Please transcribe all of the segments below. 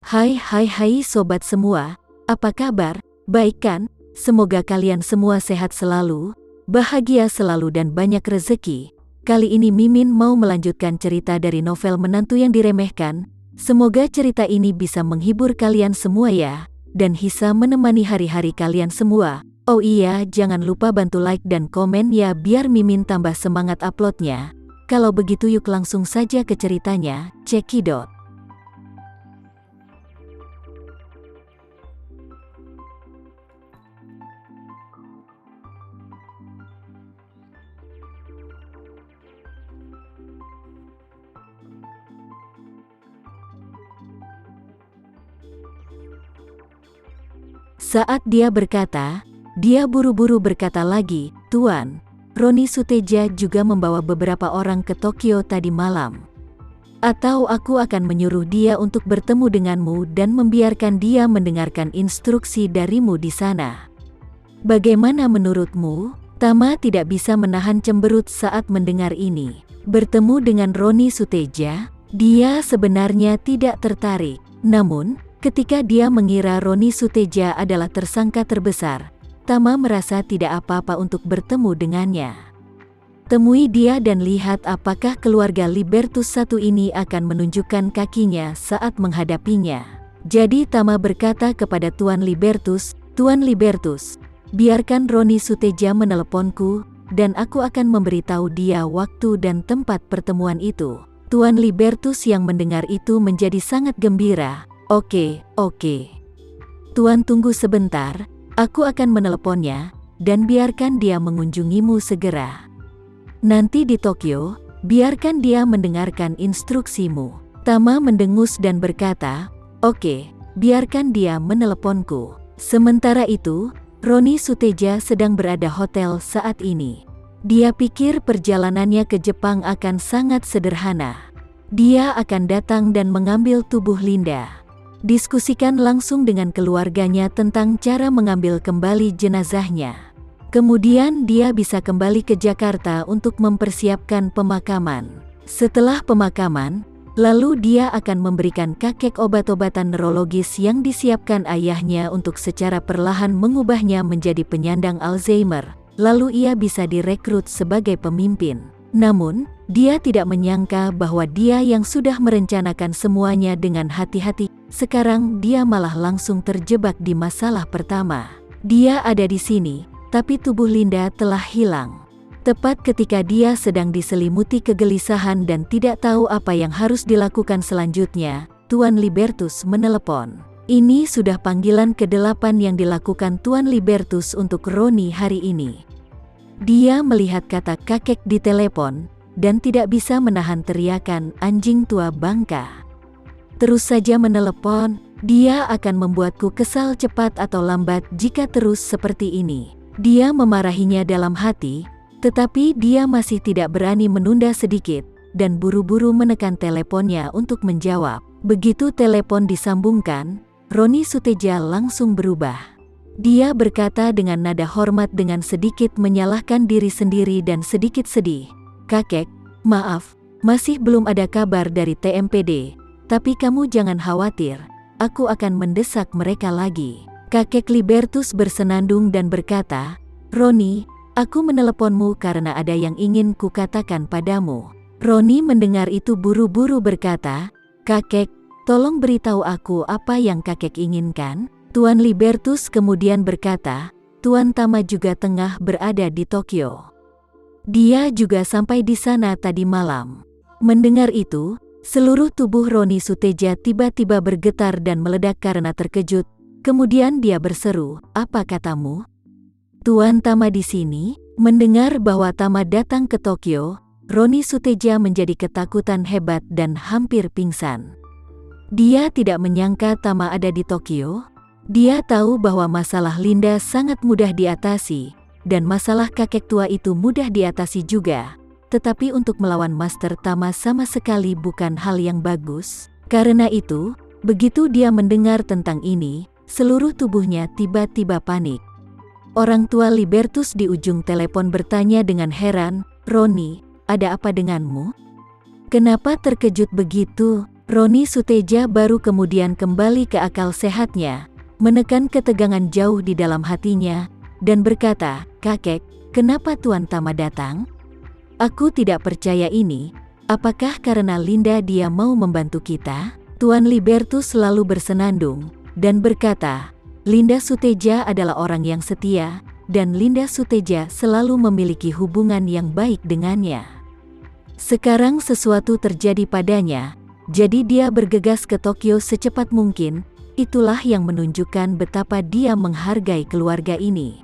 Hai sobat semua, apa kabar? Baik kan? Semoga kalian semua sehat selalu, bahagia selalu dan banyak rezeki. Kali ini Mimin mau melanjutkan cerita dari novel Menantu yang Diremehkan. Semoga cerita ini bisa menghibur kalian semua ya, dan bisa menemani hari-hari kalian semua. Oh iya, jangan lupa bantu like dan komen ya biar Mimin tambah semangat uploadnya. Kalau begitu yuk langsung saja ke ceritanya, cekidot. Saat dia berkata, dia buru-buru berkata lagi, "Tuan, Roni Suteja juga membawa beberapa orang ke Tokyo tadi malam. Atau aku akan menyuruh dia untuk bertemu denganmu dan membiarkan dia mendengarkan instruksi darimu di sana. Bagaimana menurutmu?" Tama tidak bisa menahan cemberut saat mendengar ini. Bertemu dengan Roni Suteja, dia sebenarnya tidak tertarik. Namun, ketika dia mengira Roni Suteja adalah tersangka terbesar, Tama merasa tidak apa-apa untuk bertemu dengannya. Temui dia dan lihat apakah keluarga Libertus satu ini akan menunjukkan kakinya saat menghadapinya. Jadi Tama berkata kepada Tuan Libertus, "Tuan Libertus, biarkan Roni Suteja meneleponku, dan aku akan memberitahu dia waktu dan tempat pertemuan itu." Tuan Libertus yang mendengar itu menjadi sangat gembira. Oke. Tuan tunggu sebentar, aku akan meneleponnya, dan biarkan dia mengunjungimu segera. Nanti di Tokyo, biarkan dia mendengarkan instruksimu. Tama mendengus dan berkata, "Oke, biarkan dia meneleponku." Sementara itu, Roni Suteja sedang berada hotel saat ini. Dia pikir perjalanannya ke Jepang akan sangat sederhana. Dia akan datang dan mengambil tubuh Linda. Diskusikan langsung dengan keluarganya tentang cara mengambil kembali jenazahnya. Kemudian dia bisa kembali ke Jakarta untuk mempersiapkan pemakaman. Setelah pemakaman, lalu dia akan memberikan kakek obat-obatan neurologis yang disiapkan ayahnya untuk secara perlahan mengubahnya menjadi penyandang Alzheimer. Lalu ia bisa direkrut sebagai pemimpin. Namun, dia tidak menyangka bahwa dia yang sudah merencanakan semuanya dengan hati-hati, sekarang dia malah langsung terjebak di masalah pertama. Dia ada di sini, tapi tubuh Linda telah hilang. Tepat ketika dia sedang diselimuti kegelisahan dan tidak tahu apa yang harus dilakukan selanjutnya, Tuan Libertus menelepon. Ini sudah panggilan ke-8 yang dilakukan Tuan Libertus untuk Roni hari ini. Dia melihat kata kakek di telepon, dan tidak bisa menahan teriakan anjing tua bangka. Terus saja menelepon, dia akan membuatku kesal cepat atau lambat jika terus seperti ini. Dia memarahinya dalam hati, tetapi dia masih tidak berani menunda sedikit, dan buru-buru menekan teleponnya untuk menjawab. Begitu telepon disambungkan, Roni Suteja langsung berubah. Dia berkata dengan nada hormat dengan sedikit menyalahkan diri sendiri dan sedikit sedih, "Kakek, maaf, masih belum ada kabar dari TMPD, tapi kamu jangan khawatir, aku akan mendesak mereka lagi." Kakek Libertus bersenandung dan berkata, "Roni, aku meneleponmu karena ada yang ingin kukatakan padamu." Roni mendengar itu buru-buru berkata, "Kakek, tolong beritahu aku apa yang kakek inginkan." Tuan Libertus kemudian berkata, "Tuan Tama juga tengah berada di Tokyo. Dia juga sampai di sana tadi malam." Mendengar itu, seluruh tubuh Roni Suteja tiba-tiba bergetar dan meledak karena terkejut. Kemudian dia berseru, "Apa katamu? Tuan Tama di sini?" Mendengar bahwa Tama datang ke Tokyo, Roni Suteja menjadi ketakutan hebat dan hampir pingsan. Dia tidak menyangka Tama ada di Tokyo. Dia tahu bahwa masalah Linda sangat mudah diatasi, dan masalah kakek tua itu mudah diatasi juga. Tetapi untuk melawan Master Tama sama sekali bukan hal yang bagus. Karena itu, begitu dia mendengar tentang ini, seluruh tubuhnya tiba-tiba panik. Orang tua Libertus di ujung telepon bertanya dengan heran, "Roni, ada apa denganmu? Kenapa terkejut begitu?" Roni Suteja baru kemudian kembali ke akal sehatnya, menekan ketegangan jauh di dalam hatinya, dan berkata, "Kakek, kenapa Tuan Tama datang? Aku tidak percaya ini. Apakah karena Linda dia mau membantu kita?" Tuan Libertus selalu bersenandung, dan berkata, "Linda Suteja adalah orang yang setia, dan Linda Suteja selalu memiliki hubungan yang baik dengannya. Sekarang sesuatu terjadi padanya, jadi dia bergegas ke Tokyo secepat mungkin. Itulah yang menunjukkan betapa dia menghargai keluarga ini.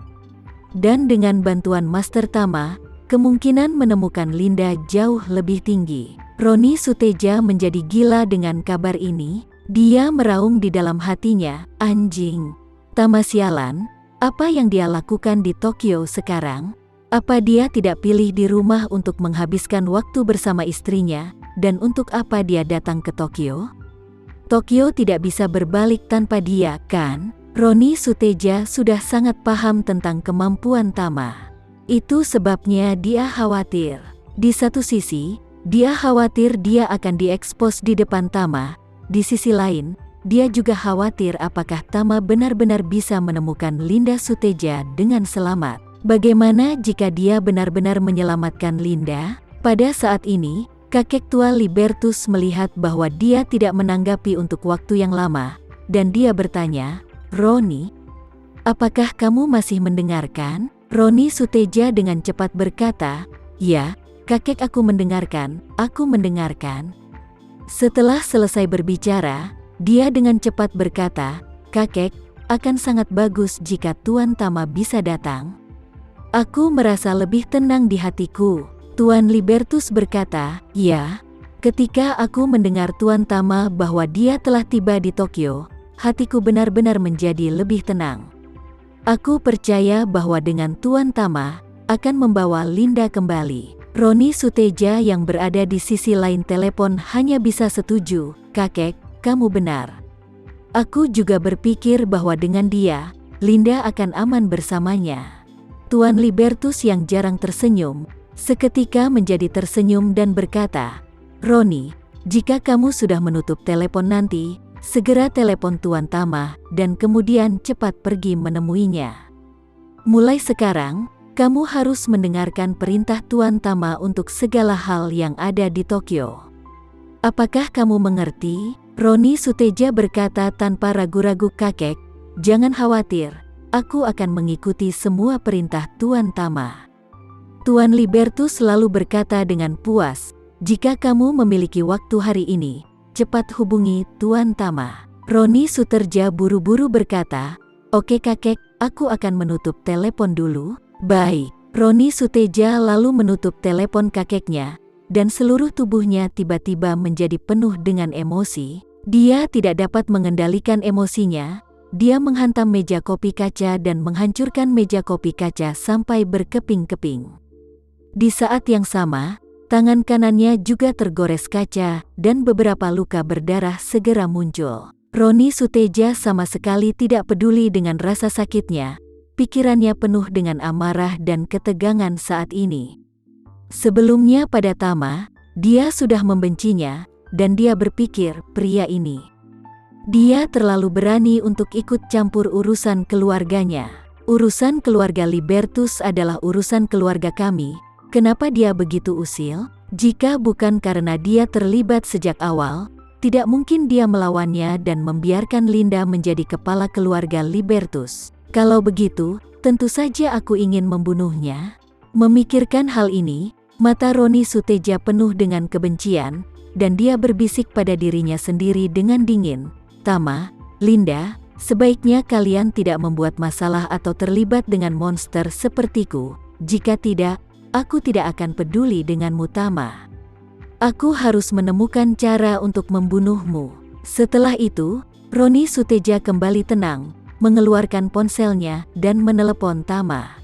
Dan dengan bantuan Master Tama, kemungkinan menemukan Linda jauh lebih tinggi." Roni Suteja menjadi gila dengan kabar ini. Dia meraung di dalam hatinya, "Anjing, Tama sialan, apa yang dia lakukan di Tokyo sekarang? Apa dia tidak pilih di rumah untuk menghabiskan waktu bersama istrinya, dan untuk apa dia datang ke Tokyo? Tokyo tidak bisa berbalik tanpa dia, kan?" Roni Suteja sudah sangat paham tentang kemampuan Tama. Itu sebabnya dia khawatir. Di satu sisi, dia khawatir dia akan diekspos di depan Tama. Di sisi lain, dia juga khawatir apakah Tama benar-benar bisa menemukan Linda Suteja dengan selamat. Bagaimana jika dia benar-benar menyelamatkan Linda? Pada saat ini, kakek tua Libertus melihat bahwa dia tidak menanggapi untuk waktu yang lama, dan dia bertanya, "Roni, apakah kamu masih mendengarkan?" Roni Suteja dengan cepat berkata, "Ya, kakek, aku mendengarkan, aku mendengarkan." Setelah selesai berbicara, dia dengan cepat berkata, "Kakek, akan sangat bagus jika Tuan Tama bisa datang. Aku merasa lebih tenang di hatiku." Tuan Libertus berkata, "Ya, ketika aku mendengar Tuan Tama bahwa dia telah tiba di Tokyo, hatiku benar-benar menjadi lebih tenang. Aku percaya bahwa dengan Tuan Tama akan membawa Linda kembali." Roni Suteja yang berada di sisi lain telepon hanya bisa setuju, "Kakek, kamu benar. Aku juga berpikir bahwa dengan dia, Linda akan aman bersamanya." Tuan Libertus yang jarang tersenyum, seketika menjadi tersenyum dan berkata, "Roni, jika kamu sudah menutup telepon nanti, segera telepon Tuan Tama dan kemudian cepat pergi menemuinya. Mulai sekarang, kamu harus mendengarkan perintah Tuan Tama untuk segala hal yang ada di Tokyo. Apakah kamu mengerti?" Roni Suteja berkata tanpa ragu-ragu, "Kakek, jangan khawatir, aku akan mengikuti semua perintah Tuan Tama." Tuan Libertus selalu berkata dengan puas, "Jika kamu memiliki waktu hari ini, cepat hubungi Tuan Tama." Roni Suteja buru-buru berkata, "Oke kakek, aku akan menutup telepon dulu." "Baik." Roni Suteja lalu menutup telepon kakeknya, dan seluruh tubuhnya tiba-tiba menjadi penuh dengan emosi. Dia tidak dapat mengendalikan emosinya. Dia menghantam meja kopi kaca dan menghancurkan meja kopi kaca sampai berkeping-keping. Di saat yang sama, tangan kanannya juga tergores kaca, dan beberapa luka berdarah segera muncul. Roni Suteja sama sekali tidak peduli dengan rasa sakitnya. Pikirannya penuh dengan amarah dan ketegangan saat ini. Sebelumnya pada Tama, dia sudah membencinya, dan dia berpikir, pria ini, dia terlalu berani untuk ikut campur urusan keluarganya. Urusan keluarga Libertus adalah urusan keluarga kami. Kenapa dia begitu usil? Jika bukan karena dia terlibat sejak awal, tidak mungkin dia melawannya dan membiarkan Linda menjadi kepala keluarga Libertus. Kalau begitu, tentu saja aku ingin membunuhnya." Memikirkan hal ini, mata Roni Suteja penuh dengan kebencian, dan dia berbisik pada dirinya sendiri dengan dingin, "Tama, Linda, sebaiknya kalian tidak membuat masalah atau terlibat dengan monster sepertiku. Jika tidak, aku tidak akan peduli denganmu Tama. Aku harus menemukan cara untuk membunuhmu." Setelah itu, Roni Suteja kembali tenang, mengeluarkan ponselnya dan menelepon Tama.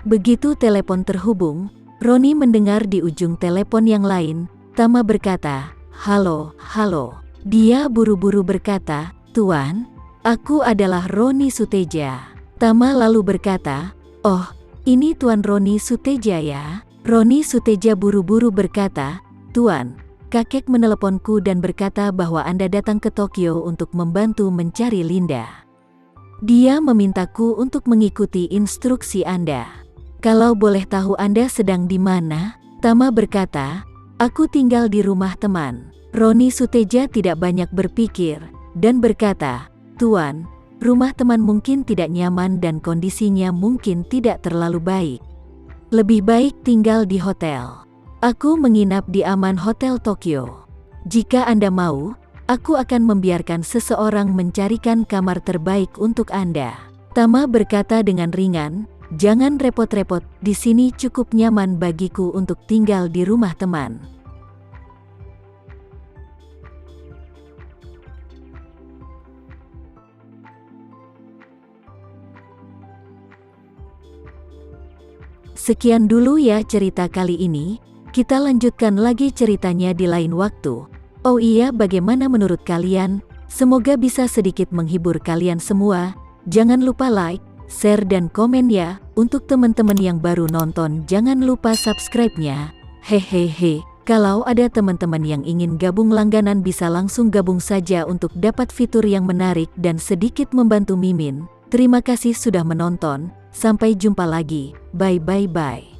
Begitu telepon terhubung, Roni mendengar di ujung telepon yang lain, Tama berkata, "Halo, halo." Dia buru-buru berkata, "Tuan, aku adalah Roni Suteja." Tama lalu berkata, "Oh, ini Tuan Roni Suteja ya?" Roni Suteja buru-buru berkata, "Tuan, kakek meneleponku dan berkata bahwa Anda datang ke Tokyo untuk membantu mencari Linda. Dia memintaku untuk mengikuti instruksi Anda. Kalau boleh tahu Anda sedang di mana? Tama berkata, aku tinggal di rumah teman. Roni Suteja tidak banyak berpikir, dan berkata, Tuan, rumah teman mungkin tidak nyaman dan kondisinya mungkin tidak terlalu baik. Lebih baik tinggal di hotel. Aku menginap di Aman Hotel Tokyo. Jika Anda mau, aku akan membiarkan seseorang mencarikan kamar terbaik untuk Anda. Tama berkata dengan ringan, jangan repot-repot, di sini cukup nyaman bagiku untuk tinggal di rumah teman. Sekian dulu ya cerita kali ini. Kita lanjutkan lagi ceritanya di lain waktu. Oh iya, bagaimana menurut kalian? Semoga bisa sedikit menghibur kalian semua. Jangan lupa like, share dan komen ya. Untuk teman-teman yang baru nonton, jangan lupa subscribe-nya. Hehehe. Kalau ada teman-teman yang ingin gabung langganan bisa langsung gabung saja untuk dapat fitur yang menarik dan sedikit membantu Mimin. Terima kasih sudah menonton. Sampai jumpa lagi. Bye bye bye.